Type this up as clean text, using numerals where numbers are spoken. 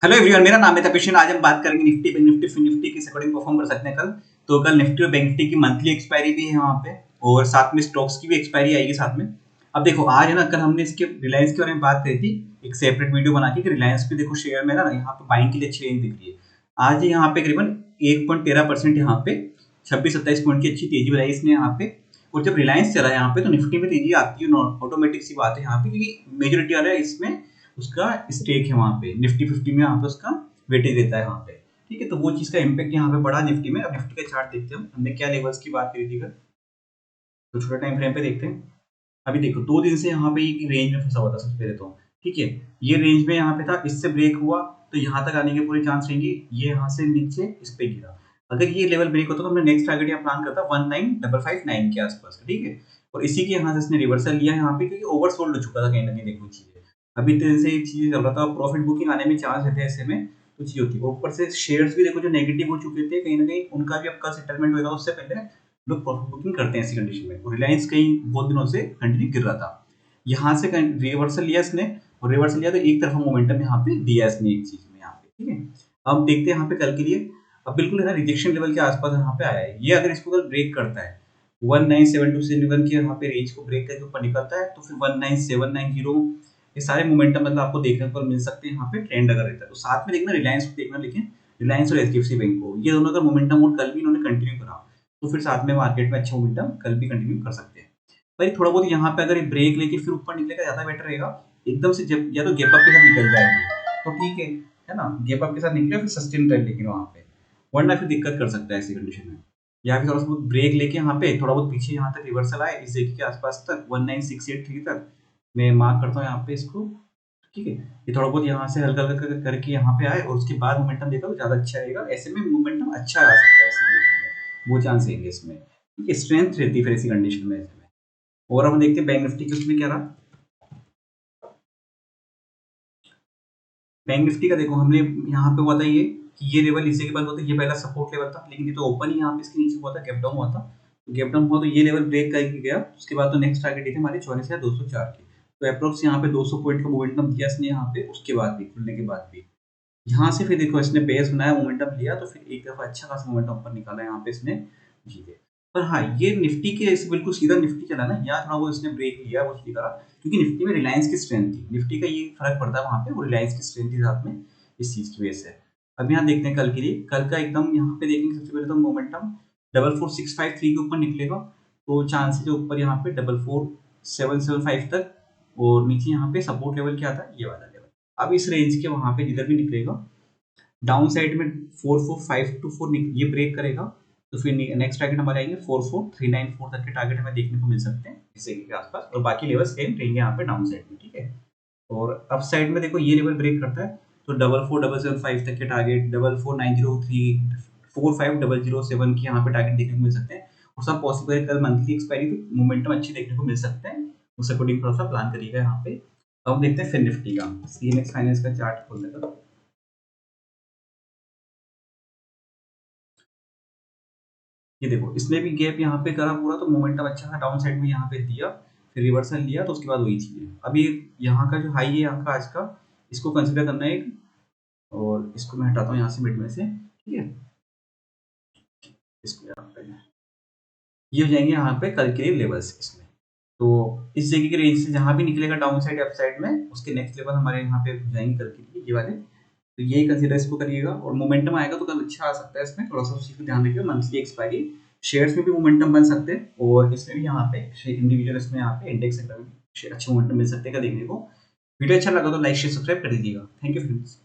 Hello everyone, मेरा नाम है तपेश। आज हम बात करेंगे Nifty bank Nifty fin Nifty किस अकॉर्डिंग परफॉर्म कर सकते हैं कल। तो कल निफ्टी और बैंक निफ्टी की मंथली एक्सपायरी भी है वहाँ पे, और साथ में स्टॉक्स की भी एक्सपायरी आएगी साथ में। अब देखो, आज है ना, कल हमने इसके रिलायंस के बारे में बात करी थी, एक सेपरेट वीडियो बना के कि रिलायंस पे देखो शेयर में ना यहाँ पे बाइंग के लिए अच्छी रेंज दिख रही है। आज यहाँ पे करीबन 1.13% यहाँ पे 26-27 पॉइंट की अच्छी तेजी बनाई इसने यहाँ पे। और जब रिलायंस चला यहाँ पे तो निफ्टी में तेजी आती है, ऑटोमेटिक सी बात है यहाँ पे, क्योंकि मेजोरिटी वाला इसमें उसका स्टेक है वहाँ पे निफ्टी 50 में, यहाँ पे उसका वेटेज रहता है वहाँ पे। ठीक है, तो वो चीज का इम्पैक्ट यहाँ पे बड़ा निफ्टी में। अब निफ्टी का चार्ट देखते हैं, हमने क्या लेवल्स की बात करी थी कल, तो छोटा टाइम फ्रेम पे देखते हैं। अभी देखो 2 दिन से यहाँ पे एक रेंज में फंसा हुआ था सबसे पहले तो। ठीक है, ये रेंज में यहाँ पे था, इससे ब्रेक हुआ तो यहाँ तक आने के पूरे चांस रहेंगे। ये यहाँ से नीचे इस पे गिरा, अगर ये लेवल ब्रेक होता तो हमने नेक्स्ट टारगेट यहाँ प्लान करता 19559 के आसपास। ठीक है, और इसी के यहाँ से इसने रिवर्सल लिया यहाँ पे, क्योंकि ओवरसोल्ड हो चुका था कहीं ना कहीं। देखो चीजें अभी इतने दिन से ये चीजें चल रहा था, प्रॉफिट बुकिंग आने में चांस रहते हैं ऐसे में, तो चीज होती है। ऊपर से शेयर्स भी देखो जो नेगेटिव हो चुके थे कहीं ना कहीं, उनका भी अब कल सेटलमेंट होगा, उससे पहले लोग प्रॉफिट बुकिंग करते हैं ऐसी कंडीशन में। रिलायंस कहीं बहुत दिनों से कंटिन्यू गिर रहा था, यहाँ से रिवर्सल लिया इसने, और रिवर्सल लिया तो एक तरफा मोमेंटम यहाँ पे दिया इसने एक चीज में यहाँ पे। ठीक है, अब देखते हैं यहाँ पे कल के लिए। अब बिल्कुल है ना, रिजेक्शन लेवल के आसपास यहाँ पे आया है ये। अगर इसको कल ब्रेक करता है 19727 के यहाँ पे रेंज को ब्रेक करके ऊपर निकलता है, तो फिर 19790 ये सारे मोमेंटम मतलब आपको देखने को मिल सकते हैं यहाँ पे, ट्रेंड अगर रहता है तो। साथ में देखना रिलायंस को देखना, लेकिन रिलायंस और एचडीएफसी बैंक को, ये दोनों अगर मोमेंटम और कल भी इन्होंने कंटिन्यू करा तो फिर साथ में मार्केट में अच्छा मोमेंटम कल भी कंटिन्यू कर सकते हैं। भाई थोड़ा बहुत यहाँ पे अगर ब्रेक लेके फिर ऊपर निकलेगा ज्यादा बेटर रहेगा। एकदम से जब या तो गैप अप के साथ निकल जाएगी तो ठीक है ना, गैप अप के साथ निकले फिर सस्टेन रहे लेकिन वहाँ पे, वरना फिर दिक्कत कर सकता है ऐसी कंडीशन में। या फिर थोड़ा सा ब्रेक लेके यहाँ पे थोड़ा बहुत पीछे यहाँ तक रिवर्सल आए इस जगह के आसपास तक 19683 तक मैं मार्क करता हूँ यहाँ पे इसको। ठीक है, ये थोड़ा बहुत यहाँ से हल्का हल्का करके यहाँ पे आए और उसके बाद मोमेंटम देखा तो ज्यादा अच्छा रहेगा। ऐसे में मोमेंटम अच्छा आ सकता है ऐसी कंडीशन में, वो चांस रहेंगे इसमें। ठीक है, स्ट्रेंथ रहती है फिर ऐसी कंडीशन में ऐसे में। और हम देखते हैं बैंक निफ्टी के उसमें क्या रहा। बैंक निफ्टी का देखो, हमने यहाँ पे हुआ था ये कि ये लेवल इसी के बाद होता है, ये पहला सपोर्ट लेवल था, लेकिन ये तो ओपन ही यहाँ पे इसके नीचे हुआ था, गैप डाउन हुआ था। गैप डाउन हुआ तो ये लेवल ब्रेक करके गया, उसके बाद तो नेक्स्ट टारगेट थे हमारे 44,204 के। तो अप्रोक्स यहाँ पे 200 पॉइंट का मोमेंटम दिया इसने यहाँ पे, उसके बाद भी खुलने के बाद भी यहाँ से फिर देखो इसने बेस बनाया, मोमेंटम लिया, तो फिर एक दफा अच्छा खासा मोमेंटम ऊपर निकाला यहाँ पे इसने जीते। पर हाँ, ये निफ्टी के ऐसे बिल्कुल सीधा निफ्टी चला ना, यहाँ थोड़ा वो इसने ब्रेक लिया वो सीधा, क्योंकि निफ्टी में रिलायंस की स्ट्रेंथ थी। निफ्टी का ये फर्क पड़ता है वहाँ पे, वो रिलायंस की स्ट्रेंथ थी साथ में, इस चीज की वजह से। अब यहाँ देखते हैं कल के लिए, कल का एकदम यहाँ पे देखेंगे सबसे पहले तो मोमेंटम 44653 के ऊपर निकलेगा, तो चांसेस है ऊपर यहाँ पे 44775 तक, और नीचे यहाँ पे सपोर्ट लेवल क्या था, ये वाला लेवल। अब इस रेंज के वहां पे जिधर भी निकलेगा डाउन साइड में 44524 ये ब्रेक करेगा, तो फिर नेक्स्ट टारगेट हमारे आएंगे 44394 तक के टारगेट हमें देखने को मिल सकते हैं इसी के आसपास, और बाकी लेवल सेम रहेंगे यहाँ पे डाउन साइड में। ठीक है, और अप साइड में देखो ये लेवल ब्रेक करता है तो 44775 तक के टारगेट, 44903 45007 की यहाँ पे टारगेट देखने को मिल सकते हैं। और सब पॉसिबल है, कल मंथली एक्सपायरी तो मोमेंटम अच्छे देखने को मिल सकते हैं, उस अकॉर्डिंग थोड़ा सा प्लान करिएगा यहाँ पे। अब देखते हैं फिर निफ्टी का, सीएमएक्स फाइनेंस का चार्ट खोल देता हूं। ये देखो इसने भी गैप यहाँ पे करा पूरा, तो मोमेंटम अच्छा था डाउन साइड में यहाँ पे दिया, फिर रिवर्सल लिया, तो उसके बाद वही चीज है। अभी यहाँ का जो हाई है यहाँ का आज का, इसको कंसिडर करना है एक, और इसको मैं हटाता हूँ यहाँ से मिड में से। ठीक है, इसको यहाँ पे ये हो जाएंगे यहाँ पे कल के लिए लेवल्स इसमें। तो इस जगह की रेंज से जहाँ भी निकलेगा डाउन साइड अप साइड में, उसके नेक्स्ट लेवल हमारे यहाँ पे हो जाएंगे कल के लिए ये वाले। तो यही कंसिडर इसको करिएगा, और मोमेंटम आएगा तो कल अच्छा आ सकता है इसमें, थोड़ा सा उसी को ध्यान रखिए। मंथली एक्सपायरी शेयर्स में भी मोमेंटम बन सकते हैं, और इसमें भी यहाँ पे इंडिविजुअल इसमें यहाँ पे इंडेक्स अच्छे मोमेंटम मिल सकते हैं देखने को। वीडियो अच्छा लगा तो लाइक शेयर सब्सक्राइब कर दीजिएगा। Thank you friends.